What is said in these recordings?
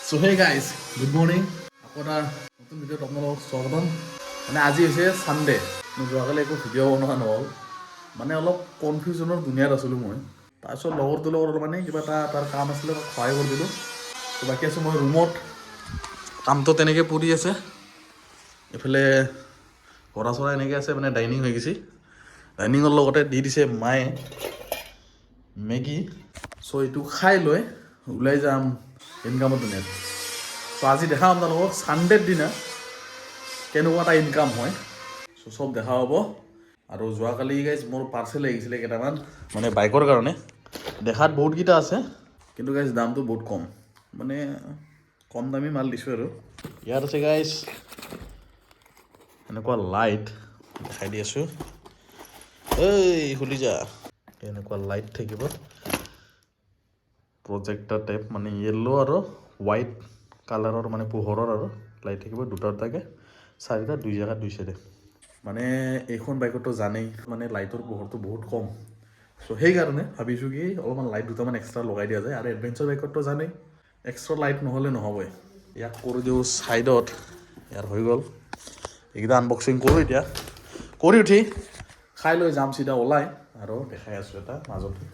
So hey guys good morning আকৌ এটা নতুন ভিডিঅ'ত আপোনালোকক স্বাগতম মানে আজি হৈছে ছানডে মই যোৱাকালি একো ভিডিঅ' বনোৱা নহ'ল মানে অলপ কনফিউজনৰ দুনিয়াত আছিলোঁ মই তাৰপিছত লগৰটোৰ লগত মানে কিবা এটা তাৰ কাম আছিলে তাক সহায় কৰি দিলোঁ তো বাকী আছোঁ মই ৰুমত কামটো তেনেকৈ পৰি আছে এইফালে ঘৰা চৰা এনেকৈ আছে মানে ডাইনিং হৈ গৈছে ডাইনিঙৰ লগতে দি দিছে মায়ে মেগী চ' এইটো খাই লৈ ওলাই যাম ইনকামৰ দুনিয়াত তো আজি দেখাম আপোনালোকক ছানডেৰ দিনা কেনেকুৱা এটা ইনকাম হয় চ' চব দেখা হ'ব আৰু যোৱাকালি গাইজ মোৰ পাৰ্চেল আহিছিলে কেইটামান মানে বাইকৰ কাৰণে দেখাত বহুতকেইটা আছে কিন্তু গাইজ দামটো বহুত কম মানে কম দামী মাল দিছোঁ আৰু ইয়াত আছে গাইজ এনেকুৱা লাইট দেখাই দি আছোঁ এই খুলি যা এনেকুৱা লাইট থাকিব প্ৰজেক্টাৰ টাইপ মানে য়েল্লো আৰু হোৱাইট কালাৰৰ মানে পোহৰৰ আৰু লাইট থাকিব দুটা দুটাকৈ চাৰিটা দুই জেগাত দুই চাইডে মানে এইখন বাইকতো জানেই মানে লাইটৰ পোহৰটো বহুত কম চ' সেইকাৰণে ভাবিছোঁ কি অলপমান লাইট দুটামান এক্সট্ৰা লগাই দিয়া যায় আৰু এডভেঞ্চাৰ বাইকতো জানেই এক্সট্ৰা লাইট নহ'লে নহ'বই ইয়াক কৰি দিওঁ ছাইডত ইয়াৰ হৈ গ'ল এইকেইটা আনবক্সিং কৰোঁ এতিয়া কৰি উঠি খাই লৈ যাম চিধা ওলাই আৰু দেখাই আছোঁ এটা মাজতে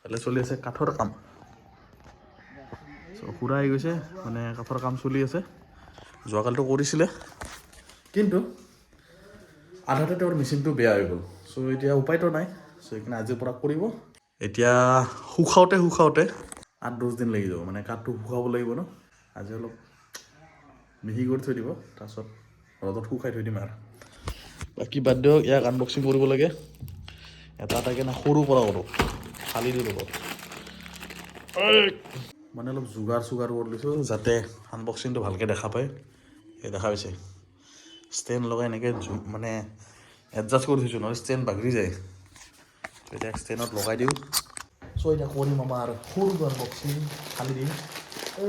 ফালে চলি আছে কাঠৰ কাম চ' খুৰা আহি গৈছে মানে কাঠৰ কাম চলি আছে যোৱাকালিতো কৰিছিলে কিন্তু আধাতে তেওঁৰ মেচিনটো বেয়া হৈ গ'ল চ' এতিয়া উপায়তো নাই চ' সেইকাৰণে আজিৰ পৰা কৰিব এতিয়া শুকাওঁতে 8-10 দিন লাগি যাব মানে কাঠটো শুকাব লাগিব ন আজি অলপ মিহি কৰি থৈ দিব তাৰপিছত ৰ'দত শুকাই থৈ দিম আৰু বাকী বাদ দিয়ক ইয়াক আনবক্সিং কৰিব লাগে এটা এটাকৈ না সৰুৰ পৰা কৰোঁ ফালি দিওঁ লগত মানে অলপ যোগাৰ কৰি লৈছোঁ যাতে আনবক্সিংটো ভালকৈ দেখা পায় এই দেখা পাইছে ষ্টেণ্ড লগাই এনেকৈ মানে এডজাষ্ট কৰি থৈছোঁ নহয় ষ্টেণ্ড বাগৰি যায় এতিয়া ষ্টেণ্ডত লগাই দিওঁ চ' এতিয়া কৰিম আমাৰ সৰুটো আনবক্সিং ফালি দিম ঐ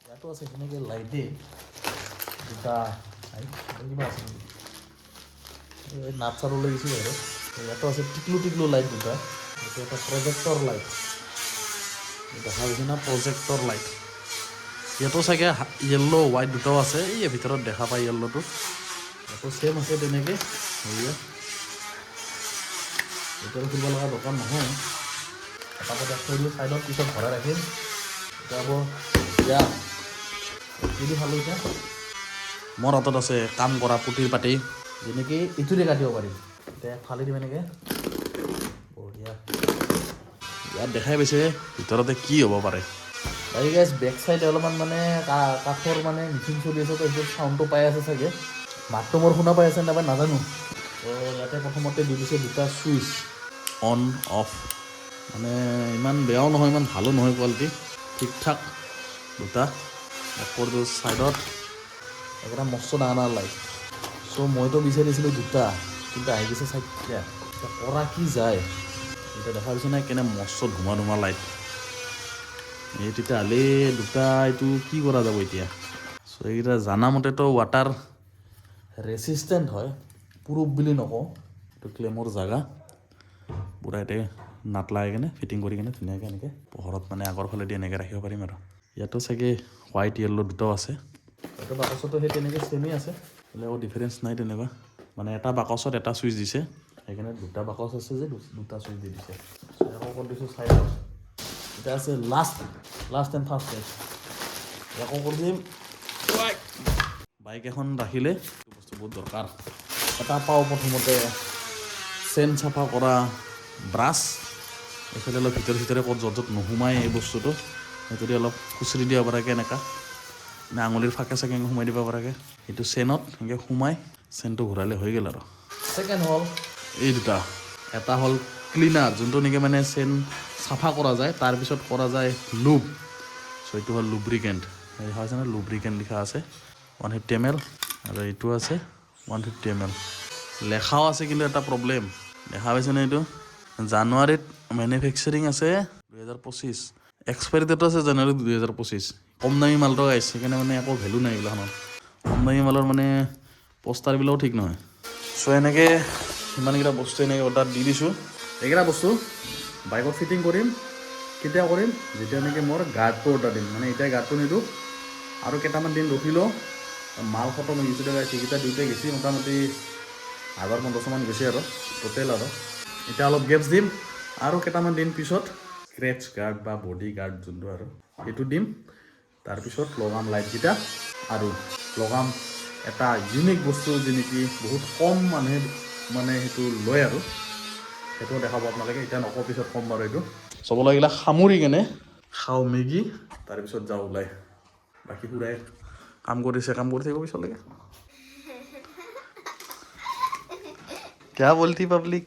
ইয়াতো আছে সেনেকৈ লাইটেই দুটা কিবা আছে নেকি এই নাট চাট ওলাই গৈছে বাৰু ইয়াতো আছে টিকলু লাইট দুটা এইটো এটা প্ৰজেক্টৰ লাইট দেখা গৈছে না প্ৰজেক্টৰ লাইট ইয়াতো চাগে য়েল্ল' হোৱাইট দুটাও আছে এই ভিতৰত দেখা পায় য়েল্ল'টো ইয়াতো ছেম আছে তেনেকৈ হেৰিয়া এতিয়াও খুলিব লগা দোকান নহয় এটা কথা থৈ দিওঁ ছাইডত পিছত ভৰাই ৰাখিম এতিয়া হ'ব দিয়া কিদি খালোঁ এতিয়া মোৰ হাতত আছে কাম কৰা পুতিৰ পাতি যেনেকৈ ইটোৰে কাটিব পাৰিম এতিয়া ফালি দিম এনেকৈ বঢ়িয়া ইয়াত দেখাই পাইছে ভিতৰতে কি হ'ব পাৰে বাকী গাইজ বেক চাইডে অলপমান মানে কাঠৰ মানে মিচিং চলি আছে তো সেইটো চাউণ্ডটো পাই আছে চাগে মাতটো মোৰ শুনা পাই আছে নাপায় নাজানো তো ইয়াতে প্ৰথমতে দি দিছে দুটা চুইচ অন অফ মানে ইমান বেয়াও নহয় ইমান ভালো নহয় কোৱালিটি ঠিক ঠাক দুটা ওপৰটো ছাইডত একদম মস্ত ডাঙৰ লাইট চ' মইতো বিচাৰিছিলোঁ দুটা কিন্তু আহি গৈছে চাৰিটা এতিয়া কৰা কি যায় এতিয়া দেখা পাইছে নাই কেনে মস্ত ধুমা লাইট এই তেতিয়াহ'লে দুটা এইটো কি কৰা যাব এতিয়া চ' এইকেইটা জানামতেতো ৱাটাৰ ৰেচিষ্টেণ্ট হয় প্ৰুফ বুলি নকওঁ এইটো ক্লেমৰ জেগা পূৰা ইয়াতে নাট লগাই কিনে ফিটিং কৰি কিনে ধুনীয়াকৈ এনেকৈ পোহৰত মানে আগৰ ফালেদি এনেকৈ ৰাখিব পাৰিম আৰু ইয়াতো চাগে হোৱাইট য়েল্ল' দুটাও আছে এইটো বাকচতো সেই তেনেকৈ ছেমেই আছে বোলে একো ডিফাৰেঞ্চ নাই তেনেকুৱা মানে এটা বাকচত এটা চুইচ দিছে সেইকাৰণে দুটা বাকচ আছে যে দুটা চুইচ দি দিছে আকৌ কৰি দিছোঁ চাইডত এতিয়া আছে লাষ্ট এণ্ড ফাৰ্ষ্ট ষ্টেপ আকৌ কৰি দিম বাইক এখন ৰাখিলে এইটো বস্তু বহুত দৰকাৰ এটা পাওঁ প্ৰথমতে চেন চাফা কৰা ব্ৰাছ এইফালে অলপ ভিতৰে ক'ত য'ত নোসোমায় এই বস্তুটো যদি অলপ খুচৰি দিব পৰাকৈ এনেকুৱা নে আঙুলিৰ ফাকে চাকে সোমাই দিব পৰাকৈ সেইটো চেনত এনেকৈ সোমাই চেনটো ঘূৰালে হৈ গ'ল আৰু ছেকেণ্ড হ'ল এই দুটা এটা হ'ল ক্লিনাৰ যোনটো নেকি মানে চেন চাফা কৰা যায় তাৰপিছত কৰা যায় লুব চ' এইটো হ'ল লুব্ৰিকেণ্ট দেখা হৈছে ন লুব্ৰিকেণ্ট লিখা আছে 150 ml আৰু এইটো আছে 150 ml লেখাও আছে কিন্তু এটা প্ৰব্লেম দেখা পাইছেনে এইটো জানুৱাৰীত মেনুফেকচাৰিং আছে 2025 এক্সপায়াৰী ডেটো আছে জানুৱাৰী 2025 কম দামী মালটো আহিছে সেইকাৰণে মানে একো ভেলু নাই এইবিলাখনত কম দামী মালৰ মানে পোষ্টাৰবিলাকো ঠিক নহয় চ' এনেকৈ ইমানকেইটা বস্তু এনেকৈ অৰ্ডাৰ দি দিছোঁ এইকেইটা বস্তু বাইকত ফিটিং কৰিম কেতিয়া কৰিম যেতিয়া নেকি মোৰ গাৰ্ডটো অৰ্ডাৰ দিম মানে এতিয়া গাৰ্ডটো নিদিওঁ আৰু কেইটামান দিন ৰখি লওঁ মাল খতম হৈ গৈছিলে সেইকেইটা দিওঁতে গেছি মোটামুটি 1000-1500 মান গৈছে আৰু টোটেল আৰু এতিয়া অলপ গেপছ দিম আৰু কেইটামান দিন পিছত স্ক্ৰেচ গাৰ্ড বা বডি গাৰ্ড যোনটো আৰু সেইটো দিম তাৰপিছত লগাম লাইটকেইটা আৰু লগাম এটা ইউনিক বস্তু যি নেকি বহুত কম মানুহে মানে সেইটো লয় আৰু সেইটো দেখাব আপোনালোকে এতিয়া নকওঁ পিছত কম বাৰু এইটো চব লাগিলে সামৰি কেনে খাওঁ মেগী তাৰপিছত যাওঁ ওলাই বাকী পুৰাই কাম কৰি থাকিব পিছলৈকে क्या बोलती पब्लिक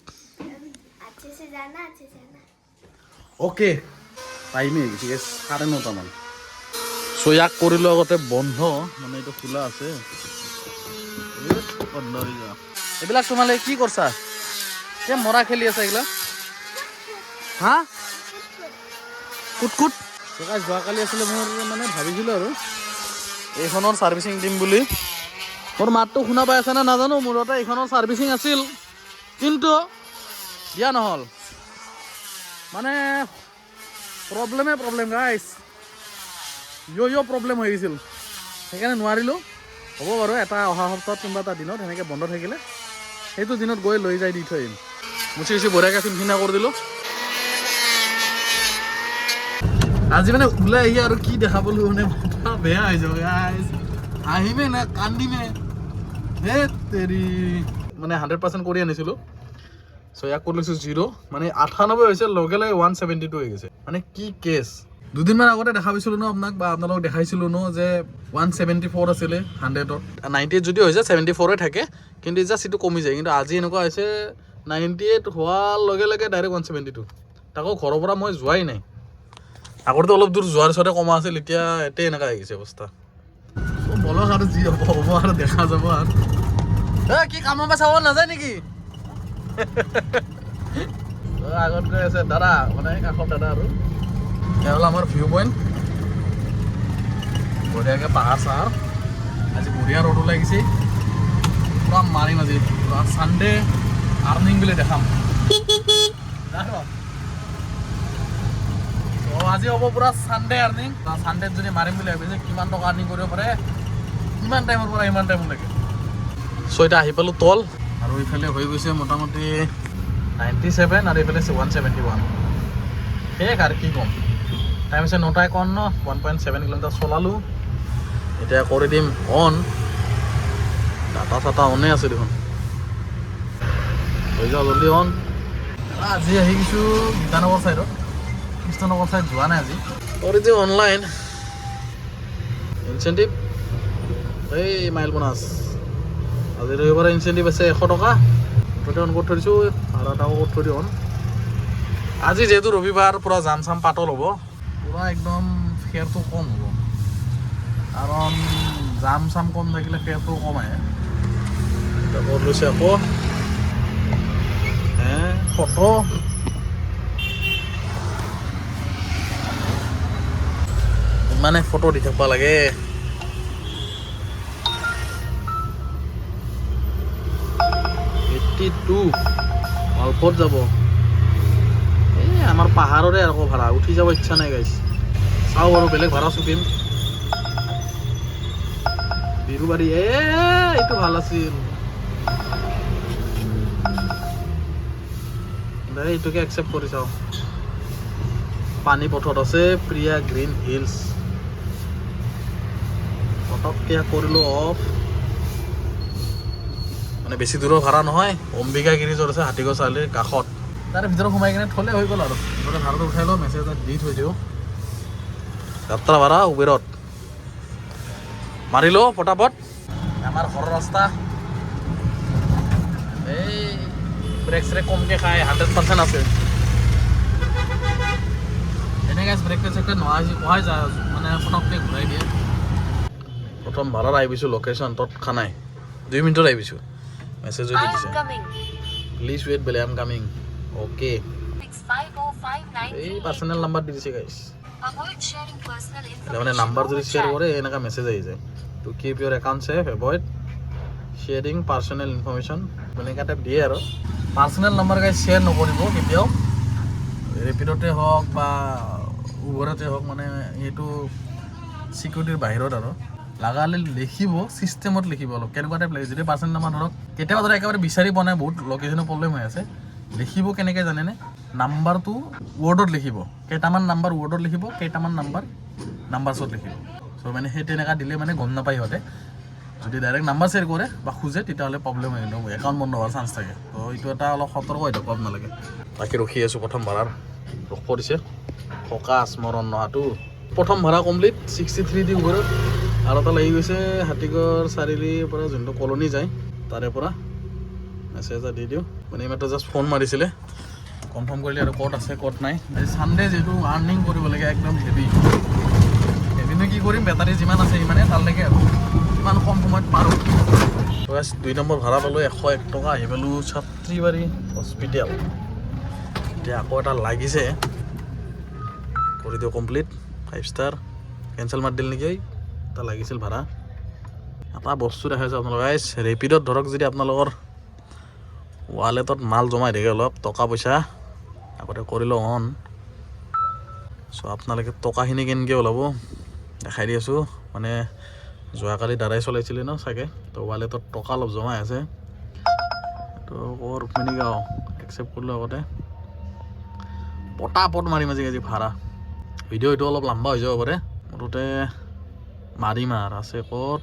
अच्छे से जाना ओके टाइमे ঠিক আছে 9:30 মান সো ইয়াক কৰিলো আগতে বন্ধ মানে এইটো খোলা আছে বন্ধ হৈ যা এইবিলাক তোমালে কি কৰছা এ মৰা খেলি আছে এইগিলা হা কুট যোৱাকালি আছিলে মোৰ মানে ভাবিছিলোঁ আৰু এইখনৰ ছাৰ্ভিচিং দিম বুলি মোৰ মাতটো শুনা পাই আছে না নাজানো মোৰ এটা এইখনৰ ছাৰ্ভিচিং আছিল কিন্তু দিয়া নহ'ল মানে প্ৰব্লেম গাইছ ইয় প্ৰব্লেম হৈ গৈছিল সেইকাৰণে নোৱাৰিলোঁ হ'ব বাৰু এটা অহা সপ্তাহত কোনোবা এটা দিনত সেনেকৈ বন্ধ থাকিলে সেইটো দিনত গৈ লৈ যাই দি থৈ আহিম মুচি বঢ়িয়াকৈ ফিনফিনা কৰি দিলোঁ আজি মানে ওলাই আহি আৰু কি দেখাবলৈ মানে বেয়া হৈ যাব গাইছ আহিমে না কান্দিমে হে তেৰি মানে 100% কৰি আনিছিলোঁ চ' ইয়াক কৰি লৈছোঁ 0 মানে 98 হৈছে লগে লগে 172 হৈ গৈছে মানে কি কেছ দুদিনমান আগতে দেখা পাইছিলোঁ ন আপোনাক বা আপোনালোকক দেখাইছিলোঁ ন যে 174 আছিলে 100ত 98 যদি হৈছে 74 থাকে কিন্তু জাষ্ট এইটো কমি যায় কিন্তু আজি এনেকুৱা হৈছে 98 হোৱাৰ লগে লগে ডাইৰেক্ট 172 তাকো ঘৰৰ পৰা মই যোৱাই নাই আগতে অলপ দূৰ যোৱাৰ পিছতে কমা আছিল এতিয়া এতে এনেকুৱা হৈ গৈছে অৱস্থা বলক আৰু যি হ'ব আৰু দেখা যাব আৰু কি কামৰ পৰা চাব নাযায় নেকি আগত গৈ আছে দাদা মানে কাষত দাদা আৰু এয়া হ'ল আমাৰ ভিউ পইণ্ট বঢ়িয়াকৈ পাহাৰ চাহাৰ আজি বঢ়িয়া ৰ'দ ওলাই গৈছে পুৰা মাৰিম আজি পুৰা ছানডে আৰ্নিং বুলি দেখাম আজি হ'ব পুৰা ছানডে আৰ্নিং ছানডেত যদি মাৰিম বুলি ভাবিছে কিমান টকা আৰ্নিং কৰিব পাৰে কিমান টাইমৰ পৰা ইমান টাইমলৈকে চ' এতিয়া আহি পালোঁ তল আৰু এইফালে হৈ গৈছে মোটামুটি 97 আৰু এইফালে 171 শেষ আৰু কি ক'ম টাইম হৈছে 9:51 1.7 কিলোমিটাৰ চলালোঁ এতিয়া কৰি দিম অন ডাটা চাটা অনে আছে দেখোন হৈ যাওঁ জলদি অন আজি আহি গৈছোঁ গীতানগৰ ছাইডত কৃষ্ণনগৰ ছাইড যোৱা নাই আজি কৰি দিওঁ অনলাইন ইনচেণ্টিভ এই মাইল বোনাছ আজি ৰবিবাৰে ইনচেণ্টিভ আছে 100 টকা মুঠতে অন কৰি থৈ দিছোঁ আৰু এটাও কৰি থৈ দিওঁ অন আজি যিহেতু ৰবিবাৰ পূৰা জাম চাম পাতল হ'ব পূৰা একদম ফেয়াৰটো কম হ'ব কাৰণ জাম চাম কম থাকিলে ফেয়াৰটো কম আহে এতিয়া কৰি লৈছে আকৌ ফটো ইমানে ফটো দি থাকিব লাগে অল্পত যাব এই আমাৰ পাহাৰৰে আকৌ ভাড়া উঠি যাব ইচ্ছা নাই গাইছ চাওঁ আৰু বেলেগ ভাড়া চুকিম বিৰুবাৰী এইটো ভাল আছিল এইটোকে একচেপ্ট কৰি চাওঁ পানী পথত আছে প্ৰিয়া গ্ৰীণ হিলছ পটককৈ কৰিলোঁ অফ মানে বেছি দূৰৰ ভাড়া নহয় অম্বিকা গিৰিজত আছে হাতীগড় চাৰিআলিৰ কাষত তাৰে ভিতৰত সোমাই কিনে থ'লে হৈ গ'ল আৰু গোটেই ভাড়াটো উঠাই লওঁ মেছেজ এটা দি থৈ দিওঁ যাত্ৰা ভাড়া উবেৰত মাৰি লওঁ পটাপট আমাৰ ঘৰৰ ৰাস্তা এই ব্ৰেক চেক কমকৈ খায় 100% আছে এনেকৈ ব্ৰেক চেক নোহাই যায় মানে পটককৈ ঘূৰাই দিয়ে প্ৰথম ভাড়াত আহিছোঁ লোকেশ্যন তৎক্ষণাই 2 মিনিটত আহিছোঁ মেছেজো দি দিছে প্লিজ ৱেইট বেলে আই এম কামিং অ'কে এই পাৰ্চনেল নাম্বাৰ দি দিছে গাইছ মানে নাম্বাৰ যদি শ্বেয়াৰ কৰে এনেকুৱা মেছেজ আহি যায় to keep your account safe avoid sharing personal information এনেকুৱা টাইপ দিয়ে আৰু পাৰ্চনেল নাম্বাৰ গাইছ শ্বেয়াৰ নকৰিব কেতিয়াও ৰেপিডতে হওক বা উবৰতে হওক মানে এইটো চিকিউৰিটিৰ বাহিৰত আৰু লাগালে লিখিব ছিষ্টেমত লিখিব অলপ কেনেকুৱা টাইপ লাগে যদি পাৰ্চেণ্ট নাম্বাৰ ধৰক কেতিয়াবা ধৰক একেবাৰে বিচাৰি পোৱা নাই বহুত লোকেশ্যনৰ প্ৰব্লেম হৈ আছে লিখিব কেনেকৈ জানেনে নাম্বাৰটো ৱৰ্ডত লিখিব কেইটামান নাম্বাৰ ৱৰ্ডত লিখিব কেইটামান নাম্বাৰছত লিখিব চ' মানে সেই তেনেকুৱা দিলে মানে গম নাপায় সিহঁতে যদি ডাইৰেক্ট নাম্বাৰ শ্বেয়াৰ কৰে বা খোজে তেতিয়াহ'লে প্ৰব্লেম হয় কিন্তু একাউণ্ট বন্ধ হোৱাৰ চান্স থাকে তো এইটো এটা অলপ সতৰ্ক হৈ থাকক নালাগে বাকী ৰখি আছোঁ প্ৰথম ভাড়াৰ ৰখ কৰিছে সকাহ স্মৰণ নহাটো প্ৰথম ভাড়া কমপ্লিট 63 দি উবেৰত আৰু এটা লাগি গৈছে হাতীগড় চাৰিআলিৰ পৰা যোনটো কলনি যায় তাৰে পৰা মেছেজ এটা দি দিওঁ মানে এইমাত্ৰ জাষ্ট ফোন মাৰিছিলে কনফাৰ্ম কৰিলে আৰু ক'ত আছে ক'ত নাই আজি ছানডে যিহেতু আৰ্নিং কৰিব লাগে একদম হেভি এদিনো কি কৰিম বেটাৰী যিমান আছে সিমানে তালৈকে আৰু ইমান কম সময়ত পাৰোঁ 2 নম্বৰ ভাড়া পালোঁ 101 টকা আহি পালোঁ ছাত্ৰীবাৰী হস্পিটেল এতিয়া আকৌ এটা লাগিছে কৰি দিওঁ কমপ্লিট 5 ষ্টাৰ কেঞ্চেল মাৰি দিল নেকি এটা লাগিছিল ভাড়া এটা বস্তু দেখাইছোঁ আপোনালোক গাইজ ৰেপিডত ধৰক যদি আপোনালোকৰ ৱালেটত মাল জমাই থাকে অলপ টকা পইচা আগতে কৰি লওঁ অন চ' আপোনালোকে টকাখিনি কেনেকৈ ওলাব দেখাই দি আছোঁ মানে যোৱাকালি দাদাই চলাইছিলে ন চাগে তো ৱালেটত টকা অলপ জমাই আছে তো ৰুক্মিণী গাঁও একচেপ্ট কৰিলোঁ আগতে পটাপট মাৰিম আজি ভাড়া ভিডিঅ' এইটো অলপ লম্বা হৈ যাব পাৰে মুঠতে মাৰিম আৰু আছে ক'ত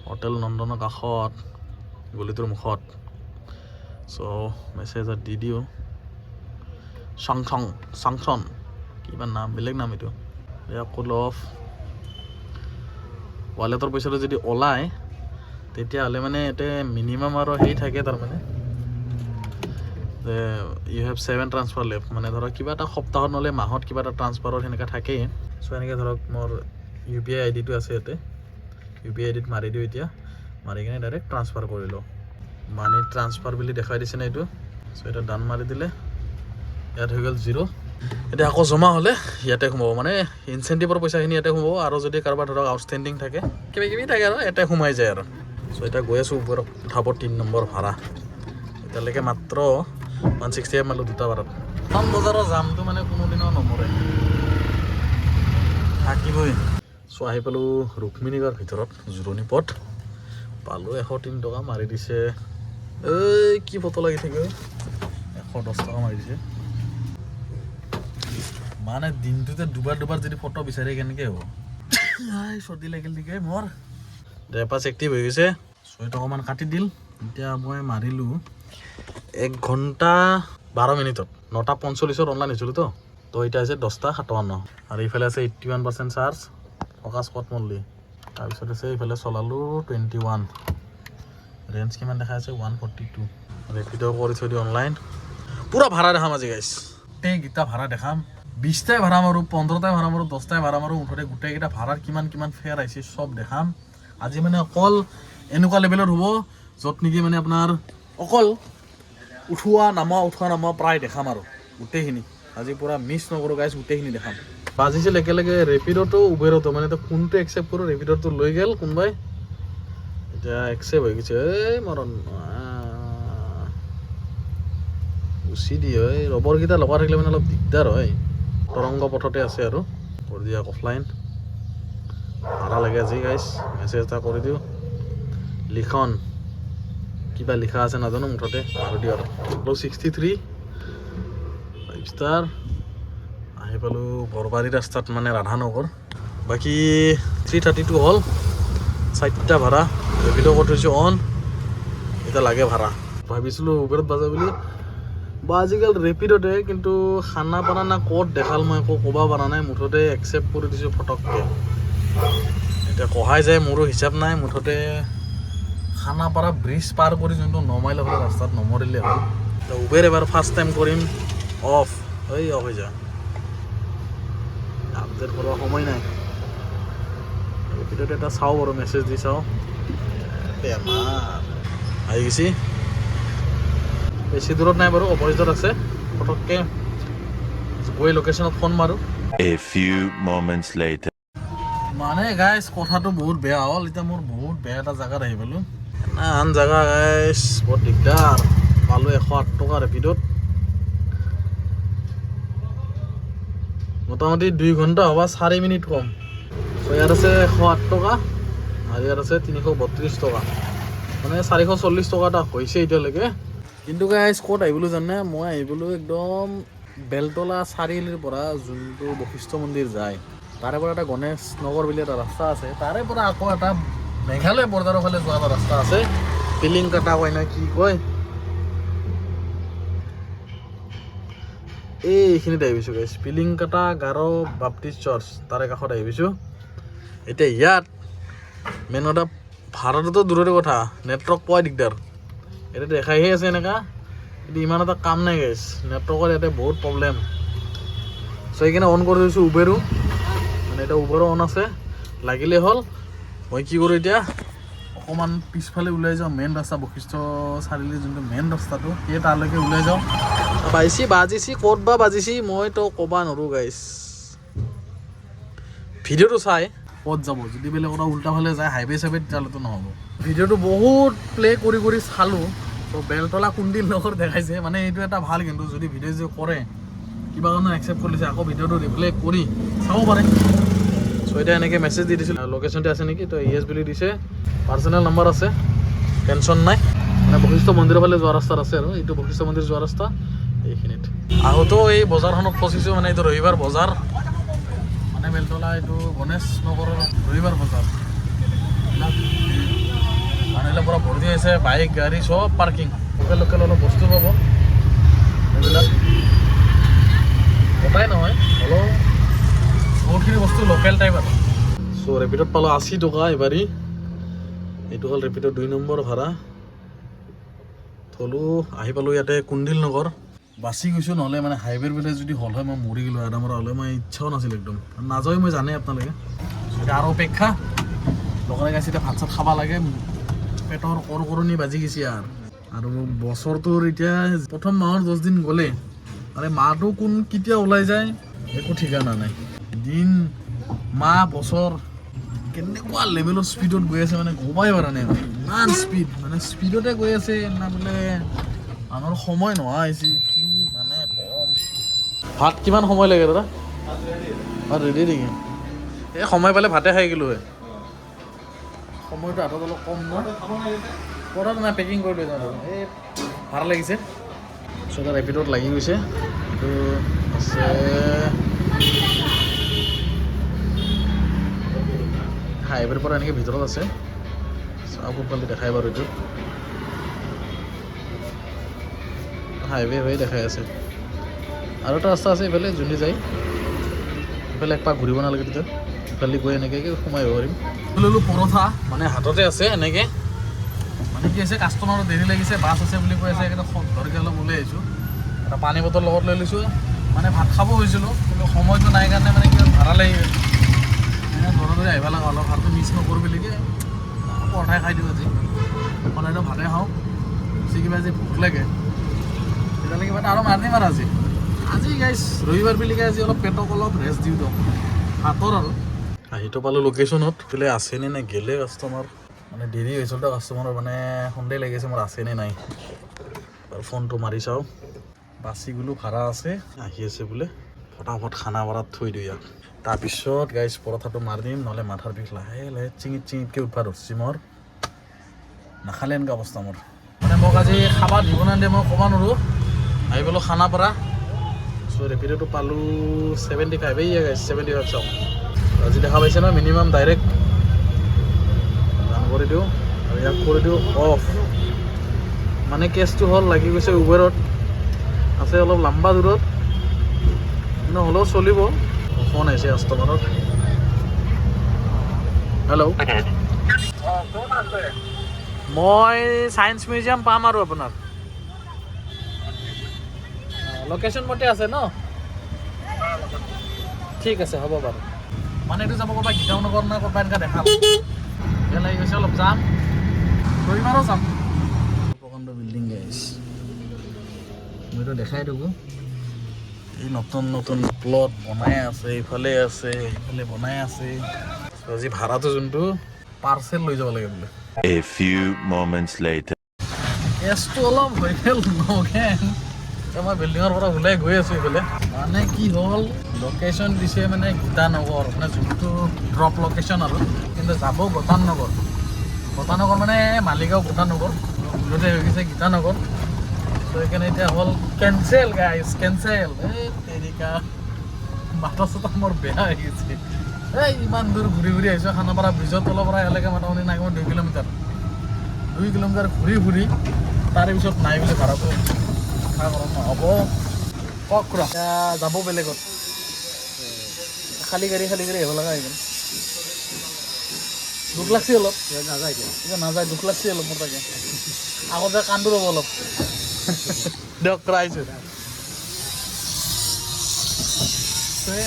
হোটেল নন্দনৰ কাষত গলিটোৰ মুখত চ' মেছেজ এটা দি দিওঁ চাংচন কিবা নাম বেলেগ নাম এইটো ক'ল অফ ৱালেটৰ পইচাটো যদি ওলায় তেতিয়াহ'লে মানে ইয়াতে মিনিমাম আৰু সেই থাকে তাৰমানে যে ইউ হেভ 7 ট্ৰান্সফাৰ লেফ্ট মানে ধৰক কিবা এটা সপ্তাহত নহ'লে মাহত কিবা এটা ট্ৰান্সফাৰৰ সেনেকৈ থাকেই চ' এনেকৈ ধৰক মোৰ UPI আইডিটো আছে ইয়াতে UPI আইডিত মাৰি দিওঁ এতিয়া মাৰি কিনে ডাইৰেক্ট ট্ৰান্সফাৰ কৰি লওঁ মানি ট্ৰান্সফাৰ বুলি দেখাই দিছে না এইটো চ' এটা ডান মাৰি দিলে ইয়াত হৈ গ'ল 0 এতিয়া আকৌ জমা হ'লে ইয়াতে সোমাব মানে ইনচেণ্টিভৰ পইচাখিনি ইয়াতে সোমাব আৰু যদি কাৰোবাৰ ধৰক আউটষ্টেণ্ডিং থাকে কিবা কিবি থাকে আৰু ইয়াতে সোমাই যায় আৰু চ' এতিয়া গৈ আছোঁ ওপৰত উঠাব 3 নম্বৰ ভাড়া এতিয়ালৈকে মাত্ৰ 160 মাৰিলোঁ 2টা ভাড়াত প্ৰথম বজাৰৰ জামটো মানে কোনোদিনো নমৰে থাকিবই চ' আহি পালোঁ ৰুক্মিণীগাঁৱৰ ভিতৰত জোৰণী পথ পালোঁ 103 টকা মাৰি দিছে এই কি ফটো লাগি থাকে 110 টকা মাৰি দিছে মানে দিনটোতে দুবাৰ যদি ফটো বিচাৰে কেনেকৈ হ'ব চৰ্দি লাগিল নেকি মোৰ ড্ৰাইপাছ এক্টিভ হৈ গৈছে 6 টকামান কাটি দিল এতিয়া মই মাৰিলোঁ 1 ঘণ্টা 12 মিনিটত 9:45 অনলাইন হৈছিলোঁ তো এতিয়া আছে 10:57 আৰু ইফালে আছে 81% চাৰ্জ ফকাছ কট মল্লি তাৰপিছত আছে ইফালে চলালোঁ 21 ৰেঞ্জ কিমান দেখা আছে 142 ৰেপিড' কৰি থৈ দিওঁ অনলাইন পুৰা ভাড়া দেখাম আজি গাইছ গোটেইকেইটা ভাড়া দেখাম 20টাই ভাড়া মাৰোঁ 15টাই ভাড়া মাৰোঁ 10টাই ভাড়া মাৰোঁ মুঠতে গোটেইকেইটা ভাড়াৰ কিমান ফেয়াৰ আহিছে চব দেখাম আজি মানে অকল এনেকুৱা লেভেলত হ'ব য'ত নেকি মানে আপোনাৰ অকল উঠোৱা নামা প্ৰায় দেখাম আৰু গোটেইখিনি আজি পুৰা মিছ নকৰোঁ গাইছ গোটেইখিনি দেখাম বাজিছিল একেলগে ৰেপিডতো উবেৰতো মানে কোনটো একচেপ্ট কৰোঁ ৰেপিডতো লৈ গ'ল কোনোবাই এতিয়া একচেপ্ট হৈ গৈছে এই মৰণ গুচি দিয়ে এই ৰবৰকেইটা লগা থাকিলে মানে অলপ দিগদাৰ হয় তৰংগ পথতে আছে আৰু কৰি দিয়া অফলাইন ভাড়া লাগে আজি গাইছ মেছেজ এটা কৰি দিওঁ লিখন কিবা লিখা আছে নাজানো মুঠতে মাৰি দিওঁ আৰু 63 5 ষ্টাৰ আহি পালোঁ বৰবাৰী ৰাস্তাত মানে ৰাধানগৰ বাকী 332 হ'ল 4টা ভাড়া ৰেপিড' কৰি থৈছোঁ অন এতিয়া লাগে ভাড়া ভাবিছিলোঁ উবেৰত বাজে বুলি বা আজিকালি ৰেপিডতে কিন্তু খানাপাৰা না ক'ত দেখাল মই একো ক'ব পৰা নাই মুঠতে একচেপ্ট কৰি দিছোঁ ফটককৈ এতিয়া কহাই যায় মোৰো হিচাপ নাই মুঠতে খানাপাৰা ব্ৰিজ পাৰ কৰি যোনটো 9 মাইল হ'লে ৰাস্তাত নমৰিলে হ'ল এতিয়া উবেৰ এবাৰ ফাৰ্ষ্ট টাইম কৰিম অফ হৈ যায় আপডেট কৰাৰ সময় নাই ৰেপিডত এটা চাওঁ বাৰু মেছেজ দি চাওঁ বেমাৰ আহি গৈছে বেছি দূৰত নাই বাৰু অপজিটত আছে ফটককৈ গৈ লোকেশ্যনত ফোন মাৰোঁ A few moments later মানে গাইছ কথাটো বহুত বেয়া হ'ল এতিয়া মোৰ বহুত বেয়া এটা জেগাত আহি পালোঁ আন জেগা গাইছ বৰ দিগদাৰ পালোঁ 108 টকা ৰেপিডত মোটামুটি 2 ঘণ্টা হবা 4 মিনিট কম। তো ইয়াত আছে 108 টকা আৰু ইয়াত আছে 332 টকা, মানে 440 টকা এটা হৈছে এতিয়ালৈকে। কিন্তু গাইজ ক'ত আহিবলৈ জানে, মই আহিবলৈ একদম বেলতলা চাৰিআলিৰ পৰা যোনটো বশিষ্ঠ মন্দিৰ যায় তাৰে পৰা এটা গণেশ নগৰ বুলি এটা ৰাস্তা আছে, তাৰে পৰা আকৌ এটা মেঘালয় বৰ্ডাৰৰ ফালে যোৱা এটা ৰাস্তা আছে, পিলিং কাটা কয় না কি কয়, এইখিনিত আহিছোঁ গাইজ। পিলিং কাটা গাৰো বাপ্টিষ্ট চাৰ্চ তাৰে কাষত আহিছোঁ। এতিয়া ইয়াত মেইন কথা ভাড়াটোতো দূৰৰে কথা, নেটৱৰ্ক পোৱাই দিগদাৰ। এতিয়া দেখাইহে আছে এনেকা, কিন্তু ইমান এটা কাম নাই গাইজ, নেটৱৰ্কৰ ইয়াতে বহুত প্ৰব্লেম। চ' সেইকাৰণে অন কৰি দিছোঁ উবেৰো, মানে এতিয়া উবেৰো অন আছে, লাগিলে হ'ল। মই কি কৰোঁ এতিয়া, অকণমান পিছফালে ওলাই যাওঁ, মেইন ৰাস্তা বশিষ্ঠ চাৰিআলিৰ যোনটো মেইন ৰাস্তাটো সেই তালৈকে ওলাই যাওঁ। বাজিছি ক'ত বা বাজিছি মইতো ক'বা নোৱাৰোঁ গাইজ। ভিডিঅ'টো চাই ক'ত যাব, যদি বেলেগ উল্টা ফালে যায় হাইৱে চাইৱে তেতিয়াহ'লেতো নহ'ব। ভিডিঅ'টো বহুত প্লে' কৰি কৰি চালোঁ, ত' বেলতলা কুণ্ডিল নগৰ দেখাইছে, মানে এইটো এটা ভাল, কিন্তু যদি ভিডিঅ' যে কৰে কিবা কাৰণে একচেপ্ট কৰিছে আকৌ ভিডিঅ'টো ৰিপ্লে কৰি চাব পাৰে। চ' এতিয়া এনেকৈ মেছেজ দি দিছিলোঁ, লোকেশ্যনটো আছে নেকি, তো ইয়েছ বুলি দিছে, পাৰ্চনেল নম্বৰ আছে, টেনশ্যন নাই। মানে বশিষ্ঠ মন্দিৰৰ ফালে যোৱা ৰাস্তাত আছে আৰু এইটো বশিষ্ঠ মন্দিৰ যোৱা ৰাস্তা এইখিনিত। আহোঁতেও এই বজাৰখনত ফচিছোঁ, মানে এইটো ৰবিবাৰ বজাৰ, মানে বেলতলা এইটো গণেশ নগৰৰ ৰবিবাৰ বজাৰ। মানুহবিলাক পূৰা ভৰ্তি হৈছে, বাইক গাড়ী চব পাৰ্কিং, লোকেল লোকেল অলপ বস্তু পাব এইবিলাক, গোটাই নহয় হ'লেও বহুতখিনি বস্তু লোকেল টাইপ আৰু। চ' ৰেপিডত পালোঁ 80 টকা এবাৰী, এইটো হ'ল ৰেপিডৰ 2 নম্বৰ ভাড়া। থলোঁ, আহি পালোঁ ইয়াতে কুণ্ডিল নগৰ, বাচি গৈছোঁ, নহ'লে মানে হাইৱেৰ বোলে যদি হ'ল হয় মই মৰি গ'লোঁ, আদামৰা হ'লে মই ইচ্ছাও নাছিল একদম, নাযাওঁ মই জানে আপোনালোকে। এতিয়া আৰু অপেক্ষা, লগতে গাইছে এতিয়া ভাত চাত খাব লাগে, পেটৰ কৰকৰণি বাজি গৈছে আৰু বছৰটোৰ এতিয়া প্ৰথম মাহৰ 10 দিন গ'লে, মানে মাহটো কোন কেতিয়া ওলাই যায় একো ঠিকনা নাই। দিন মাহ বছৰ কেনেকুৱা লেভেলৰ স্পীডত গৈ আছে, মানে ক'বই পৰা নাই, ইমান স্পীড, মানে স্পীডতে গৈ আছে না, বোলে মানুহৰ সময় নোহোৱা হৈছে কি মানে কম। ভাত কিমান সময় লাগে দাদা? ভাত ৰেডি নেকি? এই সময় পালে ভাতে খাই গ'লোঁ হয়, সময়টো হাতত অলপ কম ন, পঢ়াটো নাই, পেকিং কৰি লৈ যাওঁ। এই ভাড়া লাগিছে, চ' এটা ৰেপিডত লাগি গৈছে, এইটো আছে হাইৱেৰ পৰা এনেকৈ ভিতৰত আছে, চাওঁ কোনফালে দেখাই বাৰু, এইটো হাইৱে হৈ দেখাই আছে। আৰু এটা ৰাস্তা আছে এইফালে যোনে যায়, এইফালে একপাক ঘূৰিব নালাগে, তেতিয়া ইফালে গৈ এনেকৈ সোমাই আহিব পাৰিম। ল'লোঁ পৰঠা, মানে হাততে আছে এনেকৈ, মানে কি হৈছে কাষ্টমাৰৰ দেৰি লাগিছে, বাছ আছে বুলি কৈ আছে, সেইকাৰণে ধৰকৈ অলপ ওলাই আহিছোঁ। এটা পানী বটল লগত লৈ লৈছোঁ, মানে ভাত খাব হৈছিলোঁ কিন্তু সময়টো নাই কাৰণে মানে কি ভাড়া লাগি গ'ল, দৌৰা দৌৰি আহিব লগা অলপ, ভাতটো মিছ নকৰোঁ বুলিকৈ পৰঠাই খাই দিওঁ আজি, সদায়তো ভাতে খাওঁ, বেছি কিবা আজি ভোক লাগে তেতিয়াহ'লে কিবা এটা আৰু মাৰিম আৰু আজি গাইছ ৰবিবাৰ বুলিকৈ আজি অলপ পেটক অলপ ৰেষ্ট দিওঁ দিয়ক, ভাতৰ আৰু। আহিতো পালোঁ লোকেশ্যনত, বোলে আছেনে নাই গেলে কাষ্টমাৰ, মানে দেৰি হৈছিল তো কাষ্টমাৰৰ, মানে সন্দেহ লাগিছে মোৰ আছেনে নাই, আৰু ফোনটো মাৰি চাওঁ, বাচি গ'লোঁ, ভাড়া আছে, আহি আছে বোলে, ফটাফট খানা বৰাত থৈ দিওঁ ইয়াক। তাৰপিছত গাইছ পৰঠাটো মাৰি দিম, নহ'লে মাথাৰ বিষ লাহে লাহে চিঙিতকৈ উঠবা ধৰিছে মোৰ, নাখালে এনেকুৱা অৱস্থা মোৰ, মানে মোক আজি খাবা দিব নাই দিয়ে মই ক'ব নোৱাৰোঁ। আহি পালোঁ খানাপাৰা, চ' ৰেপিডটো পালোঁ 75, এইয়া গাইছ 75 চাওঁ, আজি দেখা পাইছে ন, মিনিমাম ডাইৰেক্ট ৰান কৰি দিওঁ আৰু ইয়াক কৰি দিওঁ অফ। মানে কেছটো হ'ল লাগি গৈছে উবেৰত, আছে অলপ লম্বা দূৰত, কিন্তু হ'লেও চলিব। ফোন আহিছে কাষ্টমাৰত, হেল্ল', মই ছায়েন্স মিউজিয়াম পাম আৰু আপোনাৰ লোকেশ্যন মতে আছে ন, ঠিক আছে হ'ব বাৰু। মানে এইটো যাব ক'ৰবাত গীতাও নগৰ না ক'ৰবাত এনেকৈ দেখাম, বেয়া লাগি গৈছে অলপ, যাম ৰবিবাৰো যাম। প্ৰকাণ্ড বিল্ডিং গাইছ, মইতো দেখাই থাকোঁ, এই নতুন নতুন প্লট বনাই আছে, এইফালে আছে এইফালে বনাই আছে। আজি ভাড়াটো যোনটো পাৰ্চেল লৈ যাব লাগে বোলে। A few moments later. কেছটো অলপ হৈ গ'ল নগেন, এতিয়া মই বিল্ডিঙৰ পৰা ওলাই গৈ আছোঁ এইফালে মানে কি হ'ল লোকেশ্যন দিছে মানে গীতানগৰ মানে যোনটো ড্ৰপ লোকেশ্যন আৰু কিন্তু যাব গতানগৰ মানে মালিগাঁও গতানগৰ ভুলতে হৈ গৈছে গীতানগৰ ত' সেইকাৰণে এতিয়া হ'ল কেঞ্চেল গাইজ কেঞ্চেল এই তেৰিকা মাথা চাথা মোৰ বেয়া হৈ গৈছে এই ইমান দূৰ ঘূৰি ঘূৰি আহিছোঁ খানাপাৰা ব্ৰিজৰ তলৰ পৰা এলেকে মোটামুটি নাই মই 2 কিলোমিটাৰ ঘূৰি ঘূৰি তাৰে পিছত নাই বুলি ভাড়াটো আশা কৰা নহ'ব কওক খুৰা এতিয়া যাব বেলেগত খালী গাড়ী আহিব লগা হৈ গ'ল দুখ লাগছে অলপ নাযায় এতিয়া নাযায় দুখ লাগছে অলপ মোৰ তাকে আগতে কান্দো ৰ'ব অলপ দিয়ক আহিছোঁ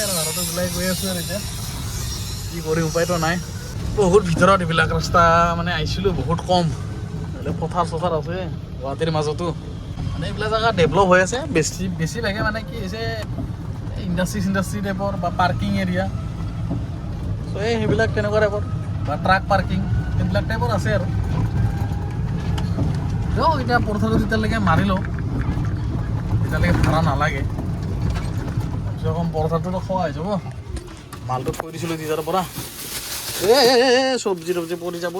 আৰু ভাড়াটো ওলাই গৈ আছোঁ আৰু এতিয়া কি কৰি উপায়তো নাই বহুত ভিতৰত এইবিলাক ৰাস্তা মানে আহিছিলোঁ বহুত কম পথাৰ চথাৰ আছে গুৱাহাটীৰ মাজতো মানে এইবিলাক জেগা ডেভেলপ হৈ আছে বেছিভাগে মানে কি হৈছে ইণ্ডাষ্ট্ৰী টাইপৰ বা পাৰ্কিং এৰিয়া চ' সেইবিলাক তেনেকুৱা টাইপৰ বা ট্ৰাক পাৰ্কিং সেইবিলাক টাইপৰ আছে আৰু দিয়ক এতিয়া পৰঠাটো যেতিয়ালৈকে মাৰি লওঁ তেতিয়ালৈকে ভাড়া নালাগে কমচে কম পৰঠাটোতো খোৱা হৈ যাব মালটো থৈ দিছিলোঁ তিতাৰ পৰা চব্জি পৰি যাব